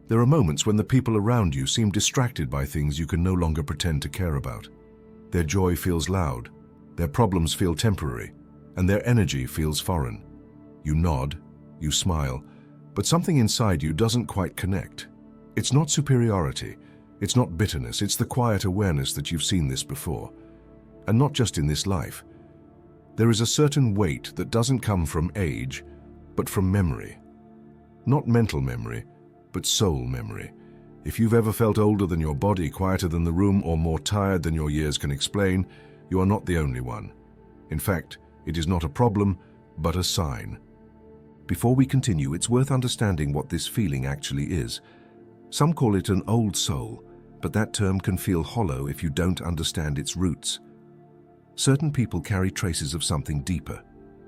There are moments when the people around you seem distracted by things you can no longer pretend to care about. Their joy feels loud, their problems feel temporary, and their energy feels foreign. You nod, you smile, but something inside you doesn't quite connect. It's not superiority, it's not bitterness, it's the quiet awareness that you've seen this before. And not just in this life. There is a certain weight that doesn't come from age, but from memory. Not mental memory, but soul memory. If you've ever felt older than your body, quieter than the room, or more tired than your years can explain, you are not the only one. In fact, it is not a problem, but a sign. Before we continue, it's worth understanding what this feeling actually is. Some call it an old soul, but that term can feel hollow if you don't understand its roots. Certain people carry traces of something deeper,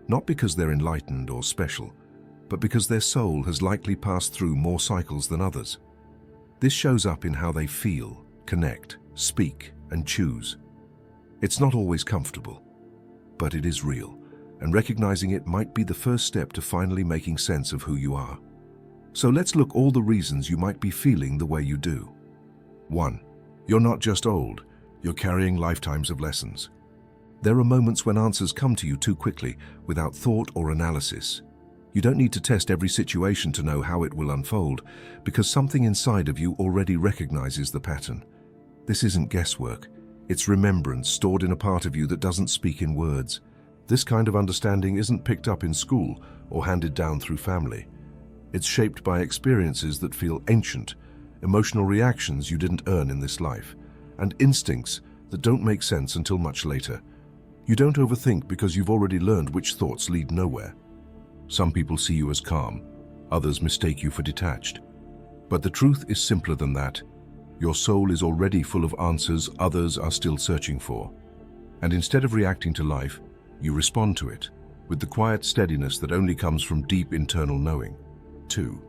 not because they're enlightened or special, but because their soul has likely passed through more cycles than others. This shows up in how they feel, connect, speak, and choose. It's not always comfortable, but it is real, and recognizing it might be the first step to finally making sense of who you are. So let's look all the reasons you might be feeling the way you do. 1. You're not just old, you're carrying lifetimes of lessons. There are moments when answers come to you too quickly, without thought or analysis. You don't need to test every situation to know how it will unfold, because something inside of you already recognizes the pattern. This isn't guesswork, it's remembrance stored in a part of you that doesn't speak in words. This kind of understanding isn't picked up in school or handed down through family. It's shaped by experiences that feel ancient, emotional reactions you didn't earn in this life, and instincts that don't make sense until much later. You don't overthink because you've already learned which thoughts lead nowhere. Some people see you as calm, others mistake you for detached. But the truth is simpler than that. Your soul is already full of answers others are still searching for. And instead of reacting to life, you respond to it, with the quiet steadiness that only comes from deep internal knowing. 2.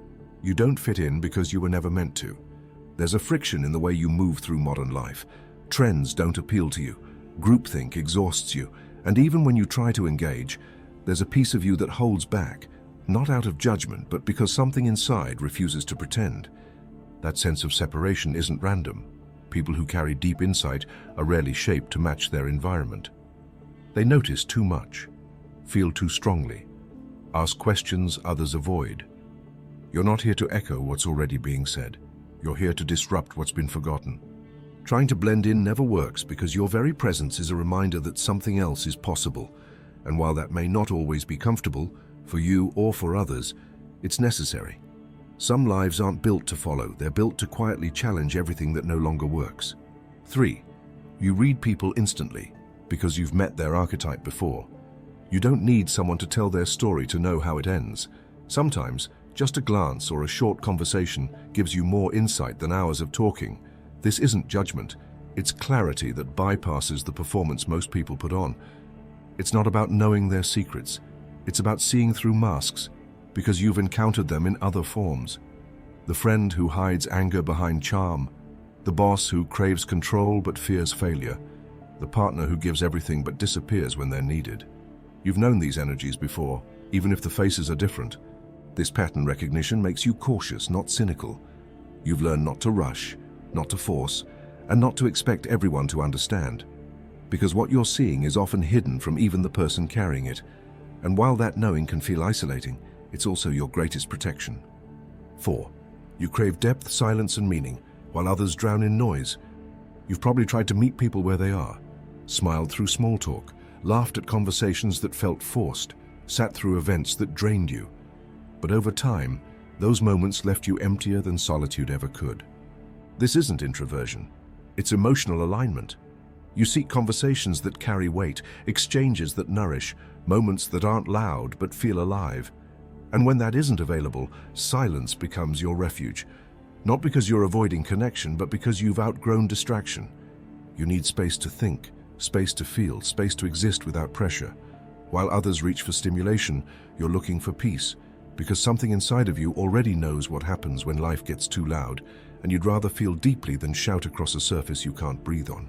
You don't fit in because you were never meant to. There's a friction in the way you move through modern life. Trends don't appeal to you. Groupthink exhausts you, and even when you try to engage, there's a piece of you that holds back, not out of judgment, but because something inside refuses to pretend. That sense of separation isn't random. People who carry deep insight are rarely shaped to match their environment. They notice too much, feel too strongly, ask questions others avoid. You're not here to echo what's already being said. You're here to disrupt what's been forgotten. Trying to blend in never works because your very presence is a reminder that something else is possible. And while that may not always be comfortable, for you or for others, it's necessary. Some lives aren't built to follow, they're built to quietly challenge everything that no longer works. 3. You read people instantly because you've met their archetype before. You don't need someone to tell their story to know how it ends. Sometimes, just a glance or a short conversation gives you more insight than hours of talking. This isn't judgment, it's clarity that bypasses the performance most people put on. It's not about knowing their secrets, it's about seeing through masks, because you've encountered them in other forms. The friend who hides anger behind charm, the boss who craves control but fears failure, the partner who gives everything but disappears when they're needed. You've known these energies before, even if the faces are different. This pattern recognition makes you cautious, not cynical. You've learned not to rush, not to force, and not to expect everyone to understand. Because what you're seeing is often hidden from even the person carrying it. And while that knowing can feel isolating, it's also your greatest protection. 4. You crave depth, silence, and meaning, while others drown in noise. You've probably tried to meet people where they are, smiled through small talk, laughed at conversations that felt forced, sat through events that drained you. But over time, those moments left you emptier than solitude ever could. This isn't introversion, it's emotional alignment. You seek conversations that carry weight, exchanges that nourish, moments that aren't loud but feel alive. And when that isn't available, silence becomes your refuge. Not because you're avoiding connection, but because you've outgrown distraction. You need space to think, space to feel, space to exist without pressure. While others reach for stimulation, you're looking for peace, because something inside of you already knows what happens when life gets too loud, and you'd rather feel deeply than shout across a surface you can't breathe on.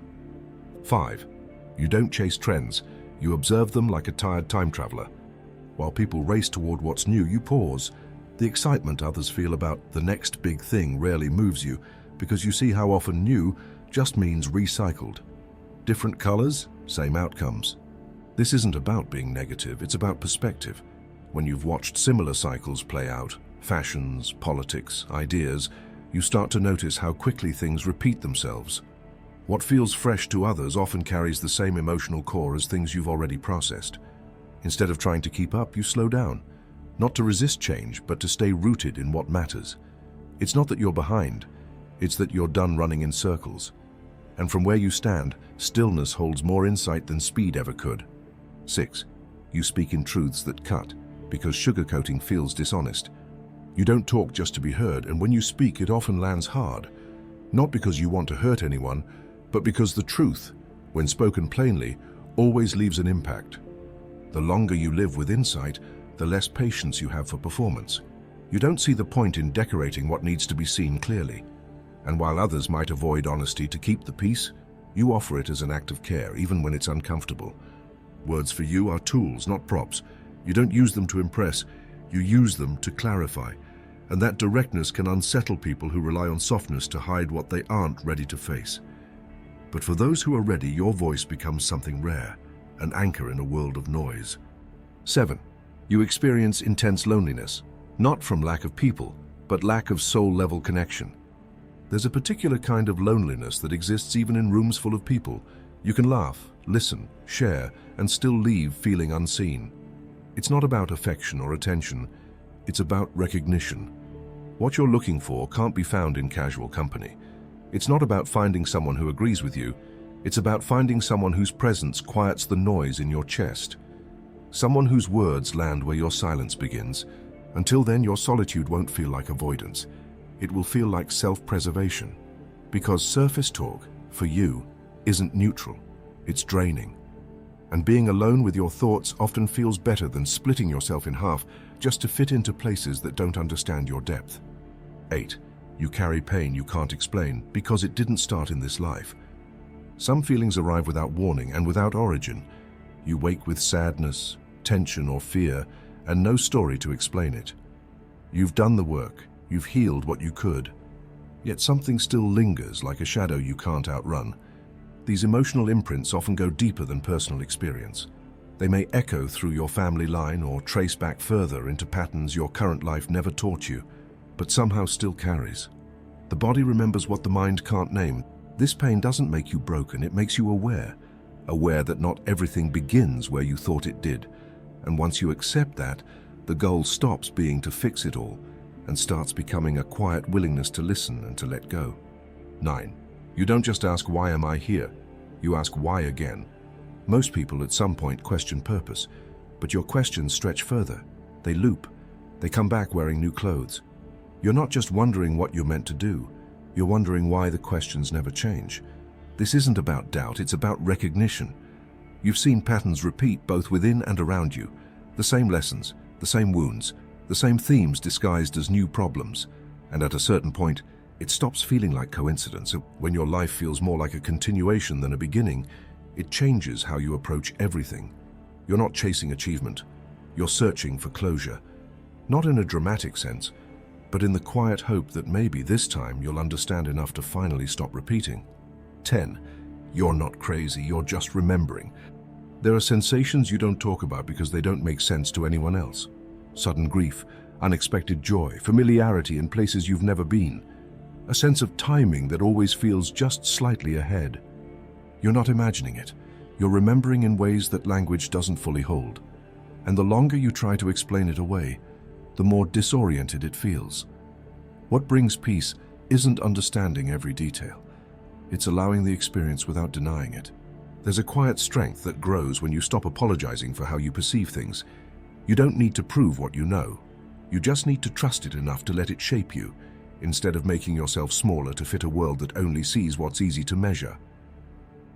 5. You don't chase trends, you observe them like a tired time traveler. While people race toward what's new, you pause, The excitement others feel about the next big thing rarely moves you because you see how often new just means recycled. Different colors, same outcomes. This isn't about being negative, it's about perspective. When you've watched similar cycles play out, fashions, politics, ideas, you start to notice how quickly things repeat themselves. What feels fresh to others often carries the same emotional core as things you've already processed. Instead of trying to keep up, you slow down. Not to resist change, but to stay rooted in what matters. It's not that you're behind, it's that you're done running in circles. And from where you stand, stillness holds more insight than speed ever could. 6. You speak in truths that cut, because sugarcoating feels dishonest. You don't talk just to be heard, and when you speak, it often lands hard. Not because you want to hurt anyone, but because the truth, when spoken plainly, always leaves an impact. The longer you live with insight, the less patience you have for performance. You don't see the point in decorating what needs to be seen clearly. And while others might avoid honesty to keep the peace, you offer it as an act of care, even when it's uncomfortable. Words for you are tools, not props. You don't use them to impress, you use them to clarify. And that directness can unsettle people who rely on softness to hide what they aren't ready to face. But for those who are ready, your voice becomes something rare, an anchor in a world of noise. 7. You experience intense loneliness, not from lack of people, but lack of soul-level connection. There's a particular kind of loneliness that exists even in rooms full of people. You can laugh, listen, share, and still leave feeling unseen. It's not about affection or attention, it's about recognition. What you're looking for can't be found in casual company. It's not about finding someone who agrees with you, it's about finding someone whose presence quiets the noise in your chest. Someone whose words land where your silence begins. Until then, your solitude won't feel like avoidance. It will feel like self-preservation. Because surface talk, for you, isn't neutral, it's draining. And being alone with your thoughts often feels better than splitting yourself in half just to fit into places that don't understand your depth. 8. You carry pain you can't explain because it didn't start in this life. Some feelings arrive without warning and without origin. You wake with sadness, tension, or fear, and no story to explain it. You've done the work, you've healed what you could, yet something still lingers like a shadow you can't outrun. These emotional imprints often go deeper than personal experience. They may echo through your family line or trace back further into patterns your current life never taught you, but somehow still carries. The body remembers what the mind can't name. This pain doesn't make you broken, it makes you aware that not everything begins where you thought it did. And once you accept that, the goal stops being to fix it all and starts becoming a quiet willingness to listen and to let go. 9. You don't just ask, "Why am I here?" You ask, "Why again?" Most people at some point question purpose, but your questions stretch further. They loop. They come back wearing new clothes. You're not just wondering what you're meant to do. You're wondering why the questions never change. This isn't about doubt, it's about recognition. You've seen patterns repeat both within and around you. The same lessons, the same wounds, the same themes disguised as new problems. And at a certain point, it stops feeling like coincidence. When your life feels more like a continuation than a beginning, it changes how you approach everything. You're not chasing achievement. You're searching for closure. Not in a dramatic sense, but in the quiet hope that maybe this time you'll understand enough to finally stop repeating. 10. You're not crazy, you're just remembering. There are sensations you don't talk about because they don't make sense to anyone else. Sudden grief, unexpected joy, familiarity in places you've never been. A sense of timing that always feels just slightly ahead. You're not imagining it. You're remembering in ways that language doesn't fully hold. And the longer you try to explain it away, the more disoriented it feels. What brings peace isn't understanding every detail. It's allowing the experience without denying it. There's a quiet strength that grows when you stop apologizing for how you perceive things. You don't need to prove what you know. You just need to trust it enough to let it shape you, instead of making yourself smaller to fit a world that only sees what's easy to measure.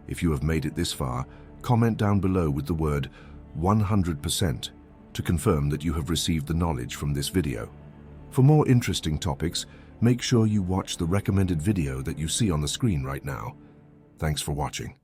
If you have made it this far, comment down below with the word 100% to confirm that you have received the knowledge from this video. For more interesting topics, make sure you watch the recommended video that you see on the screen right now. Thanks for watching.